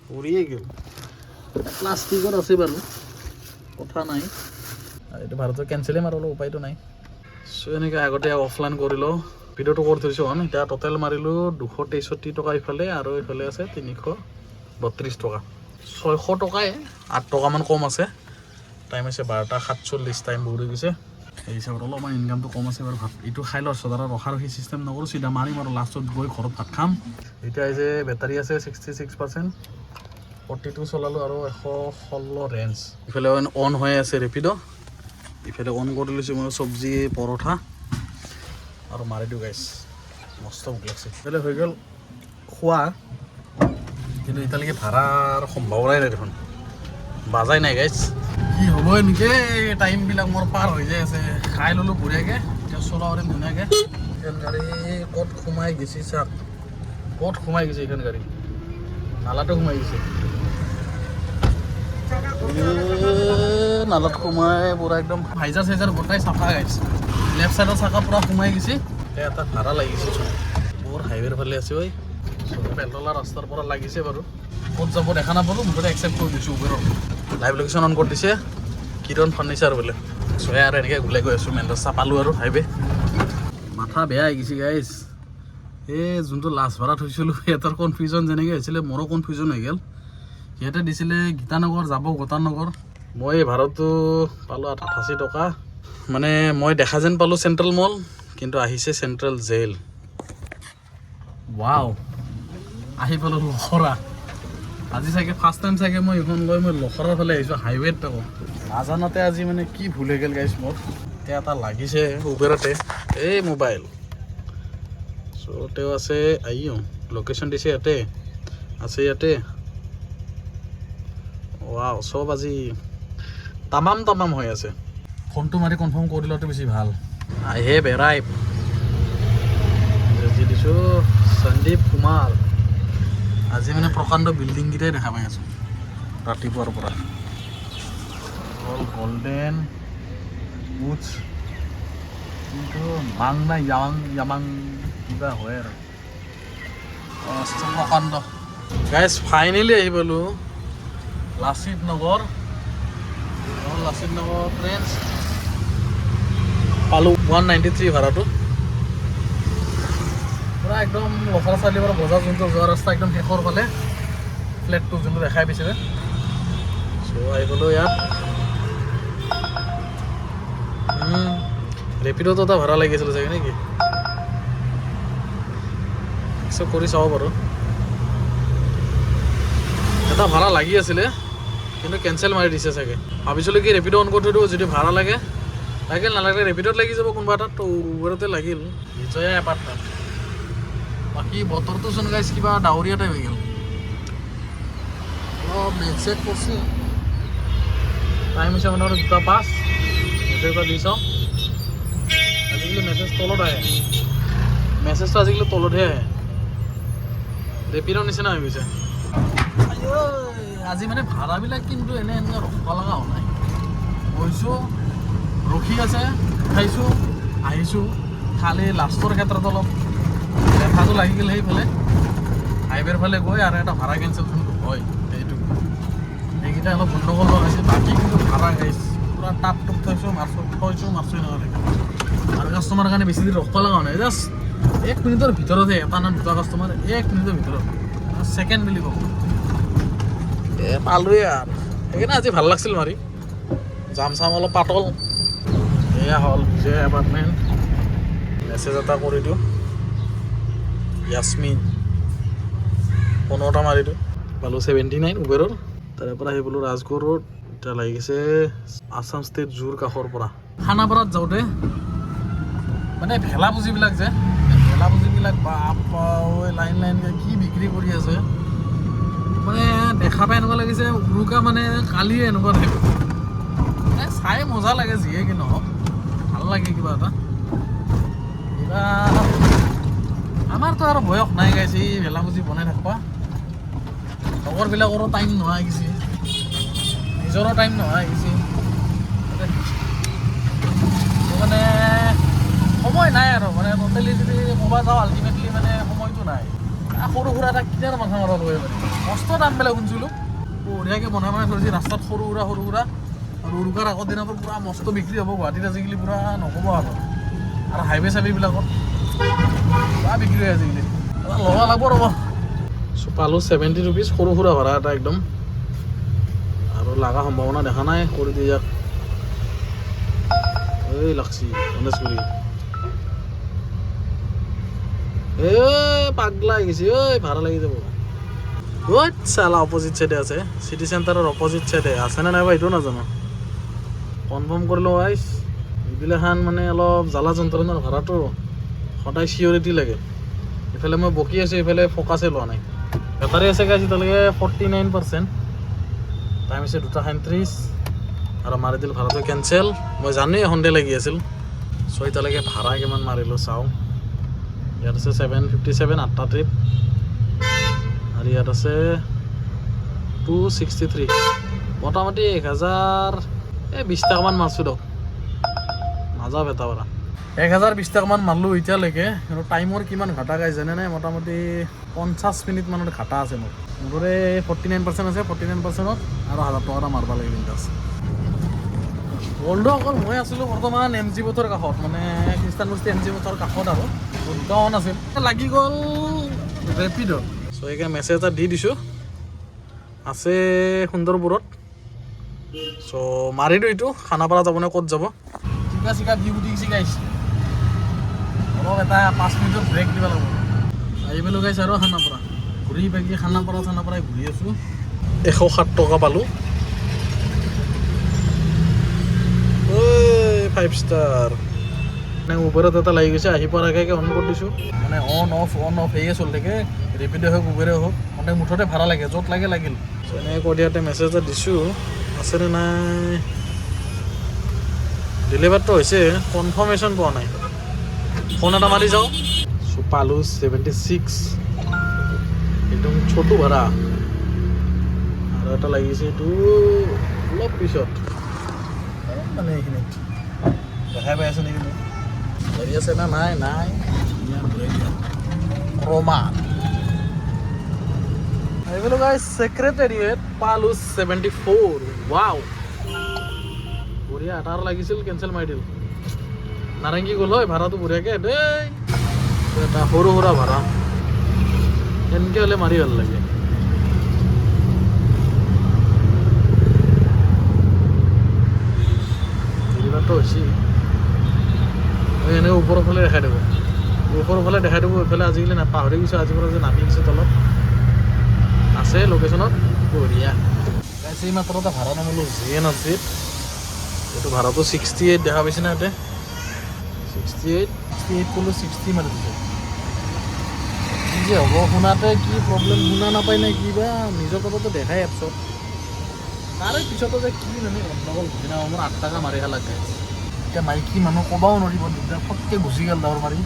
পৰিয়ে গ'ল প্লাষ্টিকত আছে বাৰু কথা নাই আৰু এইটো ভাড়াটো কেঞ্চেলেই মাৰিলোঁ উপায়টো নাই চ' এনেকৈ আগতে অফলাইন কৰিলোঁ ভিডিঅ'টো কৰি থৈছোঁ এতিয়া টোটেল মাৰিলোঁ 263 টকা ইফালে আৰু ইফালে আছে 332 টকা 600 টকাই 8 টকামান কম আছে টাইম হৈছে 12:47 টাইম বহুত হৈ গৈছে এই হিচাপত অলপমান ইনকামটো কম আছে বাৰু ভাত এইটো খাই লোৱাৰ পিছত আৰু ৰখি চিষ্টেম নকৰোঁ চিধা মাৰিম আৰু লাষ্টত গৈ ঘৰত ভাত খাম এতিয়া আহিছে বেটাৰী আছে 66% 42 চলালোঁ আৰু 116 ৰেঞ্জ ইফালে অন হৈ আছে ৰেপিড' ইফালে অন কৰি লৈছোঁ মই চব্জি পৰঠা আৰু মাৰি দিওঁ গাইছ মস্ত ভোক লাগছে ইফালে হৈ গ'ল খোৱা কিন্তু এতিয়ালৈকে ভাড়াৰ সম্ভাৱনাই নাই দেখোন বাজাই নাই গাইছ কি হ'ব এনেকৈ টাইমবিলাক মোৰ পাৰ হৈ যায় আছে খাই ল'লোঁ বঢ়িয়াকৈ এতিয়া চলাব পাৰিম ধুনীয়াকৈ এইখন গাড়ী ক'ত সোমাই গৈছে চাওক ক'ত সোমাই গৈছে এইখন গাড়ী নালাটো সোমাই গৈছে নালাত সোমাই পুৰা একদম হাইজাৰ গোটাই চাফা গাইছে লেফ্ট চাইডৰ চাকা পুৰা সোমাই গৈছে এটা ভাড়া লাগিছে বৰ হাইৱেৰ ফালে আছে ঐ পেট্ৰলৰ ৰাস্তাৰ পৰা লাগিছে বাৰু ক'ত যাব দেখা নাপালোঁ মুঠতে একচেপ্ট কৰি দিছোঁ উবেৰৰ লাইভ লোকেশ্যন অন কৰি দিছে কিৰণ ফাৰ্নিচাৰ বোলে চয়া আৰু এনেকৈ ওলাই গৈ আছোঁ মেইন ৰাস্তা পালোঁ আৰু হাইৱে মাথা বেয়া হৈ গৈছে গাইজ এই যোনটো লাষ্ট ভাড়া থৈছিলোঁ সিহঁতৰ কনফিউজন যেনেকৈ হৈছিলে মোৰো কনফিউজন হৈ গ'ল সিহঁতে দিছিলে গীতানগৰ যাব গতানগৰ মই ভাড়াটো পালোঁ 88 টকা মানে মই দেখা যেন পালোঁ চেণ্ট্ৰেল মল কিন্তু আহিছে চেণ্ট্ৰেল জেইল ৱাও আহি পালোঁ লখৰা আজি চাগে ফাৰ্ষ্ট টাইম চাগে মই এইখন লৈ মই লখৰাৰ ফালে আহিছোঁ হাইৱেত থাকোঁ নাজানাতে আজি মানে কি ভুল হৈ গ'ল গাইছ মোৰ এতিয়া এটা লাগিছে উবেৰতে এই মোবাইল চ' তেওঁ আছে লোকেশ্যন দিছে ইয়াতে আছে ইয়াতে ৱাও চব আজি তামাম হৈ আছে ফোনটো মাৰি কনফাৰ্ম কৰি লোৱাটো বেছি ভাল আই হেভ এৰাইভ দিছোঁ সন্দীপ কুমাৰ আজি মানে প্ৰকাণ্ড বিল্ডিংকেইটাই দেখা পাই আছোঁ ৰাতিপুৱাৰ পৰা হ'ল গল্ডেন উডছ কিন্তু মাং নাই য়ামাং কিবা হয় আৰু প্ৰকাণ্ড গাইজ ফাইনেলি আহি পালোঁ লাচিত নগৰ ফ্ৰেণ্ডছ পালোঁ 193 ভাড়াটো পুৰা একদম লখৰা চাৰিআলিৰ পৰা বজাৰ যোনটো যোৱা ৰাস্তা একদম শেষৰ ফালে ফ্লেটটো যোনটো দেখাই পাইছিলে চ' আহি গ'লোঁ ইয়াত ৰেপিডতো এটা ভাড়া লাগিছিলে চাগে নেকি একচেপ্ট কৰি চাব পাৰোঁ এটা ভাড়া লাগি আছিলে কিন্তু কেঞ্চেল মাৰি দিছে চাগে ভাবিছিলোঁ কি ৰেপিড' অন কৰি থৈ দিব যদি ভাড়া লাগে নালাগে ৰেপিডত লাগি যাব কোনোবা এটাত তো উবেৰতে লাগিল বিজয়া এপাৰ্টমেণ্ট বাকী বতৰটো চোন গাইছ কিবা ডাৱৰীয়া টাইপ হৈ গ'ল অলপ মেছেজ কৰিছে টাইম হৈছে আপোনাৰ 2:05 মেছেজ এটা দি চাওঁ আজিকালি মেছেজ তলত আহে মেছেজটো আজিকালি তলতহে আহে ৰেপিডৰ নিচিনা হৈ গৈছে আজি মানে ভাড়াবিলাক কিন্তু এনেকুৱা ৰখিব লগা হোৱা নাই গৈছোঁ ৰখি আছে খাইছোঁ আহিছোঁ খালি লাষ্টৰ ক্ষেত্ৰত অলপ লেঠাটো লাগি গ'ল সেইফালে হাইৱেৰ ফালে গৈ আৰু এটা ভাড়া কেঞ্চেল হয় সেইটো সেইকেইটা অলপ গণ্ডগোল লগাইছে বাকী কিন্তু ভাড়া গাইছ পূৰা টাপ টুপ থৈছোঁ মাৰছোঁ এনেকুৱা আৰু কাষ্টমাৰৰ কাৰণে বেছি দেৰি ৰখিব লগা নাই জাষ্ট 1 মিনিটৰ ভিতৰতে এটা না দুটা কাষ্টমাৰ 1 মিনিটৰ ভিতৰত ছেকেণ্ড বুলি ক'ব পালোঁৱে আৰু সেইকাৰণে আজি ভাল লাগছিল মাৰি জাম চাম অলপ পাতল এয়া হ'ল বিজয় এপাৰ্টমেণ্ট মেছেজ এটা কৰি দিওঁ ইয়াছমিন 15টা মাৰি দিওঁ পালোঁ 79 উবেৰৰ তাৰে পৰা আহি পালোঁ ৰাজগড় ৰোড এতিয়া লাগিছে আছাম ষ্টেট জুৰ কাষৰ পৰা খানাপাৰাত যাওঁতে মানে ভেলাপুজিবিলাক যে ভেলাপুজিবিলাক বাপা লাইন লাইনকৈ কি বিক্ৰী কৰি আছে মানে দেখা পাই এনেকুৱা লাগিছে উৰুকা মানে কালিয়ে এনেকুৱা টাইপ চাই মজা লাগে যিয়ে কি নহওক ভাল লাগে কিবা এটা কিবা আমাৰতো আৰু বয়স নাই গাইছে এই ভেলাপুজি বনাই থাকিবা লগৰবিলাকৰো টাইম নোহোৱা গৈছে নিজৰো টাইম নোহোৱা গৈছে মানে সময় নাই আৰু মানে টোটেলি যদি ক'ব যাওঁ আল্টিমেটলি মানে সময়টো নাই সৰু সুৰা এটা কিনাৰ মাথা মাৰা লৈ পাৰি মস্ত দামবিলাক শুনিছিলোঁ বঢ়িয়াকৈ বনাই থৈছে ৰাস্তাত সৰু সুৰা আৰু উৰুকাৰ আগৰ দিনৰ পৰা পূৰা মস্ত বিক্ৰী হ'ব গুৱাহাটীত আজিকালি পূৰা নক'ব আৰু হাইৱে চাইৱেবিলাকত পূৰা বিক্ৰী হয় আজিকালি ল'ব লাগব ৰ'ব পালোঁ 70 ৰুপিজ সৰু সুৰা ভাড়া এটা একদম আৰু লগা সম্ভাৱনা দেখা নাই কৰি দিয়ে ইয়াক এই লাগছি গণেশগুৰি পাগলা গৈছে ঐ ভাড়া লাগি যাব ঐ চালা অপজিট চাইডে আছে চিটি চেণ্টাৰৰ অপজিট চাইডে আছেনে নাইবা এইটো নাজানো কনফাৰ্ম কৰিলোঁ আইছ এইবিলাখান মানে অলপ জ্বালা যন্ত্ৰণাৰ ভাড়াটো সদায় চিয়ৰিটি লাগে ইফালে মই বকি আছোঁ ইফালে ফ'কাছে লোৱা নাই বেটাৰী আছে গাইছ এতিয়ালৈকে 49% টাইম হৈছে 2:37 আৰু মাৰি দিল ভাড়াটো কেঞ্চেল মই জানোৱেই সন্ধিয়া লাগি আছিল চ' এতিয়ালৈকে ভাড়া কিমান মাৰিলোঁ চাওঁ ইয়াত আছে 757 8টা ট্ৰিপ আৰু ইয়াত আছে 263 মোটামুটি 1020 টাকামান মাৰছোঁ দিয়ক নাযাওঁ বেটা পৰা 1020 টাকামান মাৰলোঁ এতিয়ালৈকে কিন্তু টাইমৰ কিমান ঘাটা গাই জানে নাই মোটামুটি 50 মিনিট মানৰ ঘাটা আছে মোৰ মোৰে 49% আছে 49%ত আৰু 1000 টকা এটা মাৰিব লাগে কিন্তু আছে বন্ধু অকল মই আছিলোঁ বৰ্তমান এম জি বথৰ কাষত মানে খ্ৰীষ্টানবস্তি এম জি বথৰ কাষত আৰু দুটামান আছিল লাগি গ'ল ৰেপিডত চ' সেইকাৰণে মেছেজ এটা দি দিছোঁ আছে সুন্দৰপুৰত চ' মাৰি দিওঁ এইটো খানাপাৰা যাবনে ক'ত যাব চিকা চিকা দি গুটি গুচি গাইছে অলপ এটা 5 মিনিটৰ ব্ৰেক দিব লাগিব আহি পেলোঁ গাইছে আৰু খানাপাৰা ঘূৰি পাকি খানাপাৰাই ঘূৰি আছোঁ 107 টকা পালোঁ 5 ষ্টাৰ মানে উবেৰত এটা লাগি গৈছে আহি পোৱাৰ আগে অন কৰি দিছোঁ মানে অন অফ সেয়ে চলি থাকে ৰেপিডে হওক উবেৰে হওক মানে মুঠতে ভাড়া লাগে য'ত লাগে লাগিল এনেকৈ কৈ দিয়াতে মেছেজ এটা দিছোঁ আছেনে নাই ডেলিভাৰটো হৈছে কনফাৰ্মেশ্যন পোৱা নাই ফোন এটা মাৰি যাওঁ চ' পালোঁ 76 একদম ছোটো ভাড়া আৰু এটা লাগিছে এইটো অলপ পিছত মানে এইখিনিত দেখাই পাই আছে নেকি হেৰি আছে না নাই ক্ৰমা এইবিলাক গাইছ ছেক্ৰেটেৰিয়েট পালোঁ 74 ৱাও বঢ়িয়া এটাৰ লাগিছিল কেঞ্চেল মাৰি দিল নাৰেংগী গ'ল হয় ভাড়াটো বঢ়িয়াকৈ দেই এটা সৰু সুৰা ভাড়া এনেকৈ হ'লে মাৰি ভাল লাগে ডেলিভাৰটো হৈছে এনেকৈ ওপৰৰ ফালে দেখাই দিব এইফালে আজিকালি পাহৰি গৈছোঁ আজিৰ পৰা যে নামি গৈছে তলত আছে লোকেশ্যনত বঢ়িয়া এই মাত্ৰ এটা ভাড়া নামিলোঁ JNRC এইটো ভাড়াটো 68 দেখা পাইছে না ইয়াতে 68 ক'লোঁ 60 মাৰি দিছে কি যে হ'ব শুনাতে কি প্ৰব্লেম শুনা নাপায় নে কিবা নিজৰ কথাটো দেখাই এপছত তাৰে পিছতো যে কি মানে গণ্ডগোল বুজি নাপাওঁ মোৰ 8 টকা মাৰিহে লাগে এতিয়া মাইকী মানুহ ক'বাও নোৱাৰিব দিগদাৰ ফটকৈ গুচি গ'ল দৌৰ মাৰি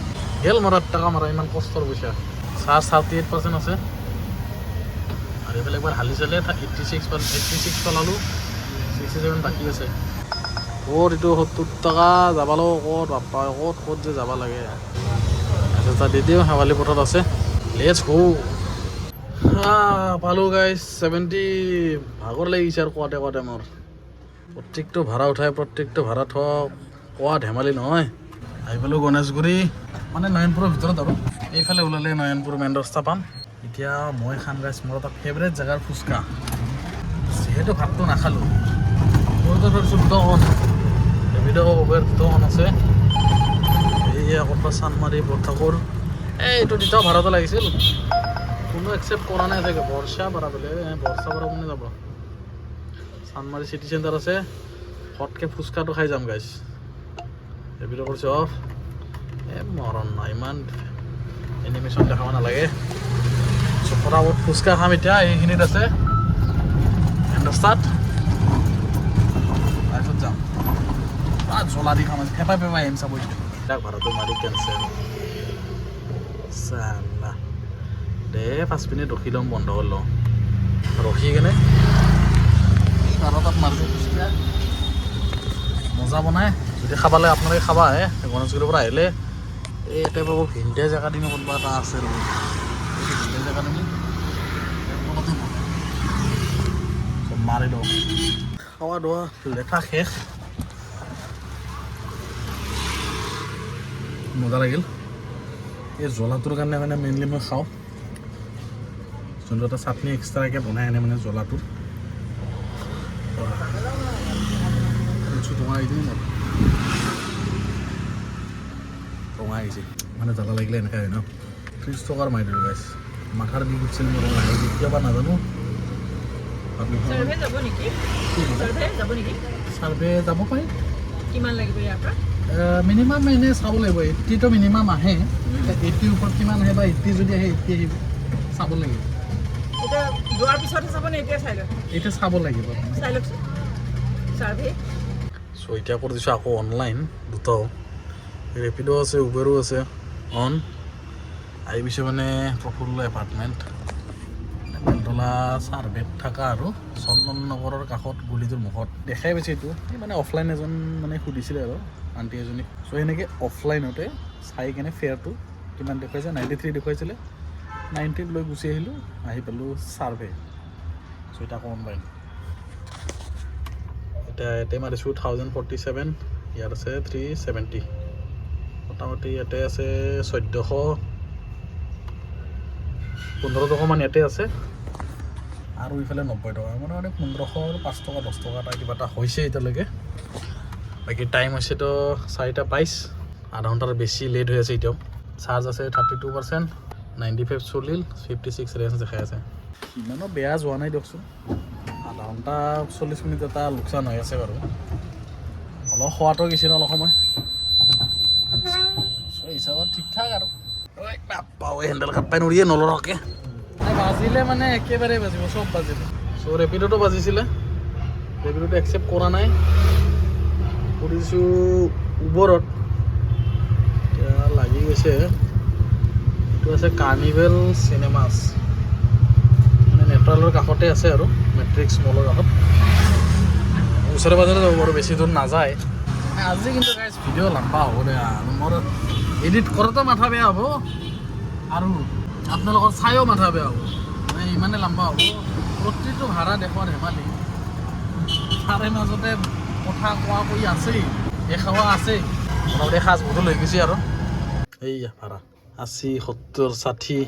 গেল মোৰ 8 টকা মাৰা ইমান কষ্টৰ পইচা চাৰ্জ 38% আছে আৰু এইফালে একবাৰ হালি চালে 86 পালালোঁ 67 বাকী আছে ক'ত এইটো 70 টকা যাবালো ক'ত বাপ্পা ক'ত যে যাব লাগে এটা দি দিওঁ শেৱালি পথত আছে লেটছ গো পালোঁ গাইজ 70 ভাগৰ লাগিছে আৰু কোৱাতে মোৰ প্ৰত্যেকটো ভাড়া উঠাই প্ৰত্যেকটো ভাড়া থওক কোৱা ধেমালি নহয় আহি পালোঁ গণেশগুৰি মানে নয়নপুৰৰ ভিতৰত আৰু এইফালে ওলালে নয়নপুৰ মেইন ৰাস্তা পাম এতিয়া মই খাম গাইজ মোৰ এটা ফেভৰেট জেগাৰ ফুচকা যিহেতু ভাতটো নাখালোঁ মইতো ধৰিছোঁ দুটাখন ভিডিঅ' উবেৰ দুটাখন আছে এইয়া ক'ৰবাত চানমাৰি বৰঠাকুৰ এইটো দুটাও ভাড়াটো লাগিছিল কোনো একচেপ্ট কৰা নাই চাগে বৰ্ষাপাৰা বোলে বৰ্ষাপাৰা কোনে যাব চানমাৰি চিটি চেণ্টাৰ আছে হটকৈ ফুচকাটো খাই যাম গাইজ এই ভিডিঅ' কৰিছোঁ অফ মৰণ নাই ইমান এনিমেশ্যন দেখাব নালাগে ফটাফট ফুচকা খাম এতিয়া এইখিনিত আছে ৰাস্তাত তাৰপিছত যাম জ্বলা দি খাম ফেপাই আহিম চাব এতিয়া ভাড়াটো মাৰি কেঞ্চেল চালা দে 5 মিনিট ৰখি ল'ম বন্ধ কৰি লওঁ ৰখি কেনে আৰু তাত মাৰিছে ফুচকা মজা বনাই যদি খাবালে আপোনালোকে খাবা গণেশগুৰিৰ পৰা আহিলে এই ইয়াতে পাব ভিন্টেজ একাডেমি কোনোবা এটা আছে ভিন্টেজ একাডেমি মাৰি লওঁ খোৱা দোৱা লেঠা শেষ মজা লাগিল এই জ্বলাটোৰ কাৰণে মানে মেইনলি মই খাওঁ যোনটো এটা চাটনি এক্সট্ৰাকৈ বনাই আনে মানে জ্বলাটোৰ টঙা আহিছে মোৰ টঙা আহিছে মানে জ্বালা লাগিলে এনেকৈ হয় ন 30 টকাৰ মাৰি দিলোঁ গাইছ মাথাৰ বিষ উঠিছিল মোৰ কেতিয়াবা নাজানো চাৰ্ভে যাব পাৰি কিমান লাগিব ইয়াৰ পৰা মিনিমাম এনেই চাব লাগিব 80টো মিনিমাম আহে 80ৰ ওপৰত কিমান আহে বা 80 যদি আহে 80 আহিব চাব লাগিব এতিয়া যোৱাৰ পিছতহে চাবনে এতিয়া চাই লওক এতিয়া চাব লাগিব চাই লওকচোন চাৰ্ভে চ' এতিয়া কৰি দিছোঁ আকৌ অনলাইন দুটাও ৰেপিডো আছে উবেৰো আছে অন আহি পিছে মানে প্ৰফুল্ল এপাৰ্টমেণ্ট বেলতলা চাৰ্ভেত থকা আৰু চন্দন নগৰৰ কাষত গলিটোৰ মুখত দেখাই পাইছে এইটো এই মানে অফলাইন এজন মানে সুধিছিলে আৰু আণ্টি এজনী চ' সেনেকৈ অফলাইনতে চাই কেনে ফেয়াৰটো কিমান দেখুৱাইছে 93 দেখুৱাইছিলে 90 লৈ গুচি আহিলোঁ আহি পালোঁ চাৰ্ভে চ' এতিয়া আকৌ অনলাইন এতিয়া ইয়াতে মাৰিছোঁ 1047 ইয়াত আছে 370 মোটামুটি ইয়াতে আছে 1415 টকামান ইয়াতে আছে আৰু ইফালে 90 টকা মোটামুটি 1500 5 টকা 10 টকা এটা কিবা এটা হৈছে এতিয়ালৈকে বাকী টাইম হৈছেতো 4:22 আধা ঘণ্টাৰ বেছি লেট হৈ আছে এতিয়াও চাৰ্জ আছে 32% 95 চলিল 56 ৰেঞ্জ দেখাই আছে ইমানো বেয়া যোৱা নাই দিয়কচোন আধা ঘণ্টা 40 মিনিট এটা লোকচান হৈ আছে বাৰু অলপ খোৱাটো গৈছিল অলপ সময় হিচাপত ঠিক ঠাক আৰু বাপ্পাও হেণ্ডেল কাট পাই নৰিয়ে নলৰকে বাজিলে মানে একেবাৰে বাজিব চব বাজিলে চ' ৰেপিডোটো বাজিছিলে ৰেপিডোটো একচেপ্ট কৰা নাই কৰিছোঁ উবৰত এতিয়া লাগি গৈছে এইটো আছে কাৰ্নিভেল চিনেমাছ মানে নেট্ৰালৰ কাষতে আছে আৰু মেট্ৰিক্স মলৰ কাষত ওচৰে পাজৰে যাব বাৰু বেছি দূৰ নাযায় আজি কিন্তু গাইজ ভিডিঅ' লম্বা হ'ব দে আৰু মোৰ এডিট কৰোঁতে মাথা বেয়া হ'ব আৰু আপোনালোকৰ চাইও মাথা বেয়া হ'ব মানে ইমানে লম্বা হ'ব প্ৰতিটো ভাড়া দেশৰ ধেমালি তাৰে মাজতে কথা কোৱা কৰি আছেই খাৱা আছেই মোটামুটি সাজ বটল হৈ গৈছে আৰু এইয়া ভাড়া 80 70 60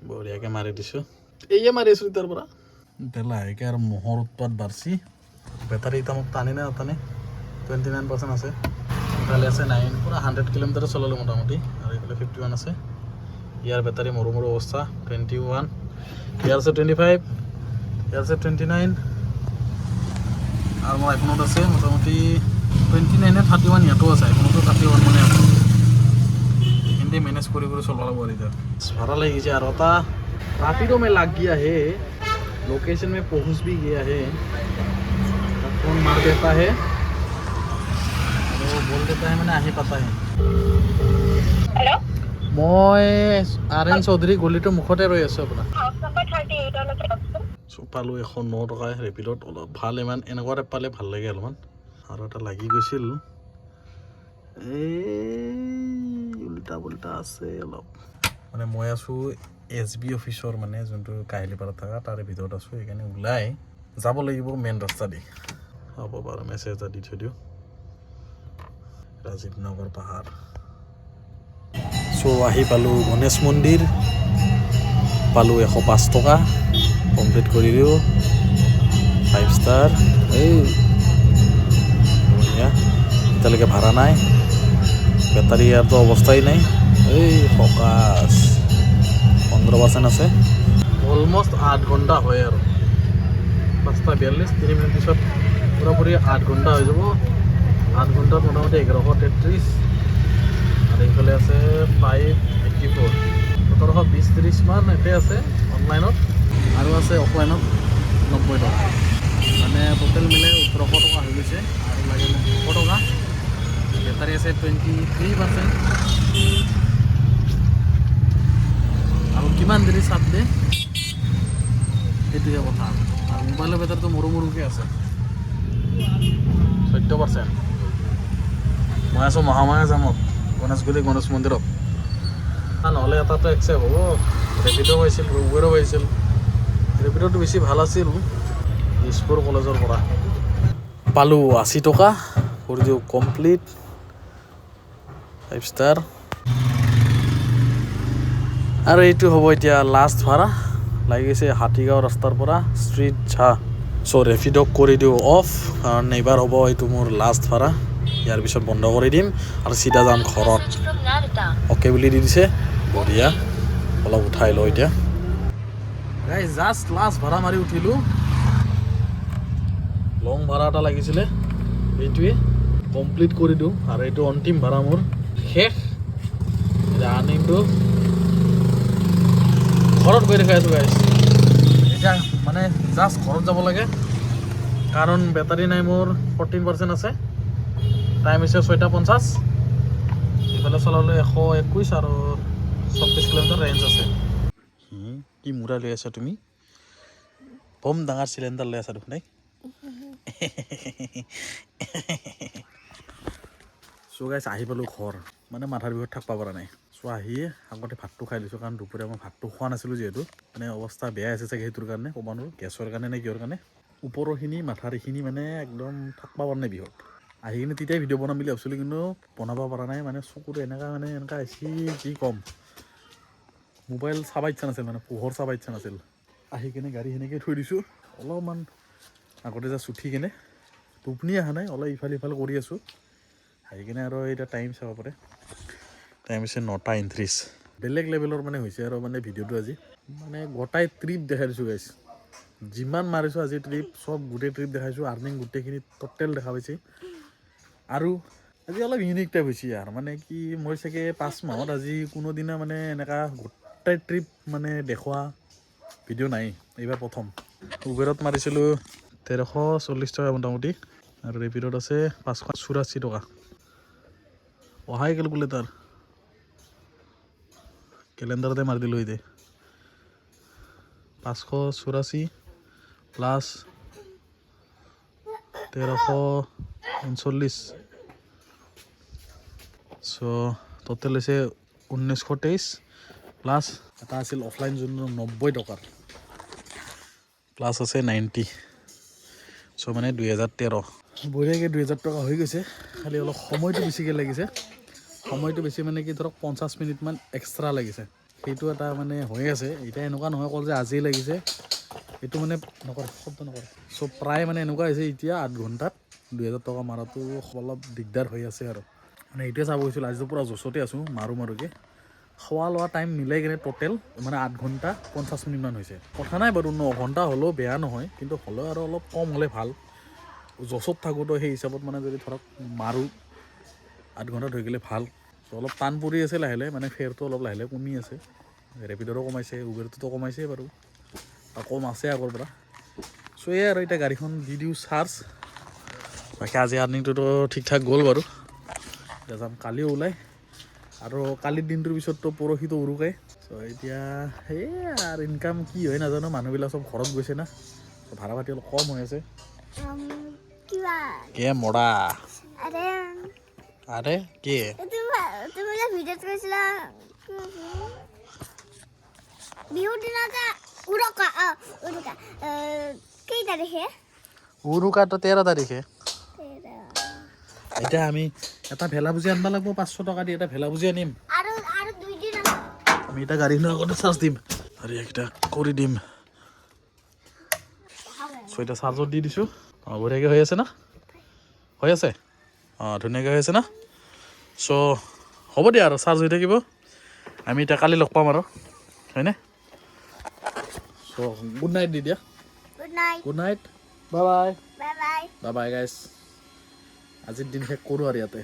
বঢ়িয়াকৈ মাৰি দিছোঁ এইয়া মাৰি আছোঁ তাৰ পৰা এতিয়া লাহেকৈ আৰু মহৰ উৎপাত বাঢ়ছি বেটাৰী এতিয়া মোক টানি নে নাটানে 29% আছে ইফালে আছে 9 পূৰা 100 কিলোমিটাৰ চলালোঁ মোটামুটি আৰু এইফালে 51 আছে ইয়াৰ বেটাৰী মৰু অৱস্থা 21 ইয়াৰ আছে 25 ইয়াৰ আছে 29 আৰু মোৰ আইফোনত আছে মোটামুটি 29 নে 31 ইয়াতো আছে আইফোনতো 31 মানে আছে এইখিনি মেনেজ কৰি চলাব পাৰি এতিয়া ভাড়া লাগিছে আৰু এটা राती में लग गया है लोकेशन में पहुंच भी गया है फोन मार देता है तो बोल देता है मैंने आही पता है हेलो মই আৰেন চৌধুৰী গলিটোৰ মুখতে ৰৈ আছোঁ আপোনাৰ হাউচ নাম্বাৰ 38 পালোঁ 109 টকা ৰেপিডত অলপ ভাল ইমান এনেকুৱা টাইপ পালে ভাল লাগে অলপমান আৰু এটা লাগি গৈছিল এই উল্টা পুল্টা আছে অলপ মানে মই আছোঁ SB অফিচৰ মানে যোনটো কাহিলীপাৰাত থকা তাৰে ভিতৰত আছোঁ সেইকাৰণে ওলাই যাব লাগিব মেইন ৰাস্তা দি হ'ব বাৰু মেছেজ এটা দি থৈ দিওঁ ৰাজীৱ নগৰ পাহাৰ চ' আহি পালোঁ গণেশ মন্দিৰ পালোঁ 105 টকা কমপ্লিট কৰি দিওঁ 5 ষ্টাৰ এই বঢ়িয়া এতিয়ালৈকে ভাড়া নাই বেটাৰী ইয়াৰতো অৱস্থাই নাই এই ফকাছ 15% আছে অলমষ্ট 8 ঘণ্টা হয় আৰু 5:42 3 মিনিট পিছত পুৰাপুৰি 8 ঘণ্টা হৈ যাব 8 ঘণ্টাত মোটামুটি 1133 আৰু এইফালে আছে 584 1720-30 মান এতে আছে অনলাইনত আৰু আছে অফলাইনত 90 টকা মানে টোটেল মিলে 1800 টকা হৈ গৈছে আৰু লাগে 100 টকা বেটাৰী আছে 23% আৰু কিমান দেৰি চাপ দিয়ে সেইটোহে কথা আৰু মোবাইলৰ বেটাৰীটো মৰু মৰুকৈ আছে 14% মই আছোঁ মহামায়া জামত গণেশগুৰি গণেশ মন্দিৰত নহ'লে এটাতো একচেপ্ট হ'ব ৰেপিডো পাইছিল উবেৰো পাইছিল ৰেপিডোটো বেছি ভাল আছিল দিছপুৰ কলেজৰ পৰা পালোঁ 80 টকা কৰি দিওঁ কমপ্লিট 5 ষ্টাৰ আৰু এইটো হ'ব এতিয়া লাষ্ট ভাড়া লাগিছে হাতীগাঁও ৰাস্তাৰ পৰা ষ্ট্ৰীট ঝা চ' ৰেপিডক কৰি দিওঁ অফ কাৰণ এইবাৰ হ'ব এইটো মোৰ লাষ্ট ভাড়া ইয়াৰ পিছত বন্ধ কৰি দিম আৰু চিধা যাম ঘৰত অ'কে বুলি দি দিছে বঢ়িয়া অলপ উঠাই লওঁ এতিয়া গাইজ জাষ্ট লাষ্ট ভাড়া মাৰি উঠিলোঁ লং ভাড়া এটা লাগিছিলে এইটোৱে কমপ্লিট কৰি দিওঁ আৰু এইটো অন্তিম ভাড়া মোৰ শেষ আৰ্নিংটো ঘৰত গৈ দেখাই আছোঁ গাইজ এতিয়া মানে জাষ্ট ঘৰত যাব লাগে কাৰণ বেটাৰী নাই মোৰ 14% আছে টাইম হৈছে 6:50 ইফালে চলালে 121 আৰু 24 কিলোমিটাৰ ৰেঞ্জ আছে কি মূৰা লৈ আছা তুমি বম ডাঙৰ চিলিণ্ডাৰ লৈ আছা দেখোন নাই চ' গাইছ আহি পালোঁ ঘৰ মানে মাথাৰ বিষত থাকিব পৰা নাই চ' আহিয়ে আগতে ভাতটো খাই লৈছোঁ কাৰণ দুপৰীয়া মই ভাতটো খোৱা নাছিলোঁ যিহেতু মানে অৱস্থা বেয়া আছে চাগে সেইটোৰ কাৰণে ক'ব নোৱাৰোঁ গেছৰ কাৰণে নে কিহৰ কাৰণে ওপৰৰখিনি মাথাৰ এইখিনি মানে একদম থাকিব পৰা নাই বিহত আহি কিনে তেতিয়াই ভিডিঅ' বনাম বুলি ভাবিছিলোঁ কিন্তু বনাব পৰা নাই মানে চকুটো এনেকুৱা আহিছে কি ক'ম মোবাইল চাব ইচ্ছা নাছিল মানে পোহৰ চাব ইচ্ছা নাছিল আহি কিনে গাড়ী সেনেকৈ থৈ দিছোঁ অলপমান আগতে জাষ্ট উঠি কিনে টোপনি অহা নাই অলপ ইফাল সিফাল কৰি আছোঁ আহি কিনে আৰু এতিয়া টাইম চাব পাৰে টাইম হৈছে 9:29 বেলেগ লেভেলৰ মানে হৈছে আৰু মানে ভিডিঅ'টো আজি মানে গোটাই ট্ৰিপ দেখাই দিছোঁ গাইছ যিমান মাৰিছোঁ আজি ট্ৰিপ চব গোটেই ট্ৰিপ দেখাইছোঁ আৰ্নিং গোটেইখিনি ট'টেল দেখা পাইছে আৰু আজি অলপ ইউনিক টাইপ হৈছে আৰু মানে কি মই চাগে 5 মাহত আজি কোনোদিনা মানে এনেকুৱা গোটেই ট্ৰিপ মানে দেখুওৱা ভিডিঅ' নাই এইবাৰ প্ৰথম উবেৰত মাৰিছিলোঁ 1340 টকা মোটামুটি আৰু ৰেপিডত আছে 584 টকা অহাই কেলকুলেটাৰ কেলেণ্ডাৰতে মাৰি দিলোঁ এতিয়া 584 প্লাছ 1339 চ' টোটেল হৈছে 1923 প্লাছ এটা আছিল অফলাইন যোনটো 90 টকাৰ প্লাছ আছে 90 চ' মানে 2013 বঢ়িয়াকৈ 2000 টকা হৈ গৈছে খালি অলপ সময়টো বেছিকৈ লাগিছে সময়টো বেছি মানে কি ধৰক 50 মিনিটমান এক্সট্ৰা লাগিছে সেইটো এটা মানে হৈ আছে এতিয়া এনেকুৱা নহয় অকল যে আজিয়ে লাগিছে এইটো মানে নকৰে শব্দ নকৰে চ' প্ৰায় মানে এনেকুৱা হৈছে এতিয়া 8 ঘণ্টাত 2000 টকা মাৰাটো অলপ দিগদাৰ হৈ আছে আৰু মানে এইটোৱে চাব গৈছিলোঁ আজিতো পূৰা জচতে আছোঁ মাৰোকৈ খোৱা লোৱা টাইম মিলাই কিনে টোটেল মানে 8 ঘণ্টা 50 মিনিটমান হৈছে কথা নাই বাৰু 9 ঘণ্টা হ'লেও বেয়া নহয় কিন্তু হ'লেও আৰু অলপ কম হ'লে ভাল জচত থাকোঁতো সেই হিচাপত মানে যদি ধৰক মাৰোঁ 8 ঘণ্টাত হৈ গ'লে ভাল চ' অলপ টান পৰি আছে লাহে লাহে মানে ফেয়াৰটো অলপ লাহে লাহে কমি আছে ৰেপিডৰো কমাইছে উবেৰটোতো কমাইছে বাৰু কম আছে আগৰ পৰা চ' এই আৰু এতিয়া গাড়ীখন দি দিওঁ চাৰ্জ বাকী আজি আৰ্নিংটোতো ঠিক ঠাক গ'ল বাৰু এতিয়া যাম কালিও ওলাই আৰু কালিৰ দিনটোৰ পিছততো পৰহিটো উৰুকাই চ' এতিয়া সেই আৰু ইনকাম কি হয় নাজানো মানুহবিলাক চব ঘৰত গৈছে না ভাড়া পাতি অলপ কম হৈ আছে কে মৰা আৰে আৰে কি তুমি যে ভিডিঅ'ত কৈছিলা বিহুৰ দিনতে উৰুকা কেই তাৰিখে উৰুকাটো 13 তাৰিখে এতিয়া আমি এটা ভেলা বুজি আনিব লাগিব 500 টকা দি এটা ভেলা বুজি আনিম আৰু 2 দিন আছে আমি এটা গাড়ী আগতে চাৰ্জ দিম আৰু এইকেইটা কৰি দিম ছয়টা চাৰ্জত দি দিছোঁ অঁ বঢ়িয়াকৈ হৈ আছে না হৈ আছে অঁ ধুনীয়াকৈ হৈ আছে না চ' হ'ব দিয়া আৰু চাৰ্জ হৈ থাকিব আমি এতিয়া কালি লগ পাম আৰু হয়নে চ' গুড নাইট দি দিয়া good night good night bye bye bye bye bye bye guys আজিৰ দিন শেষ কৰোঁ আৰু ইয়াতে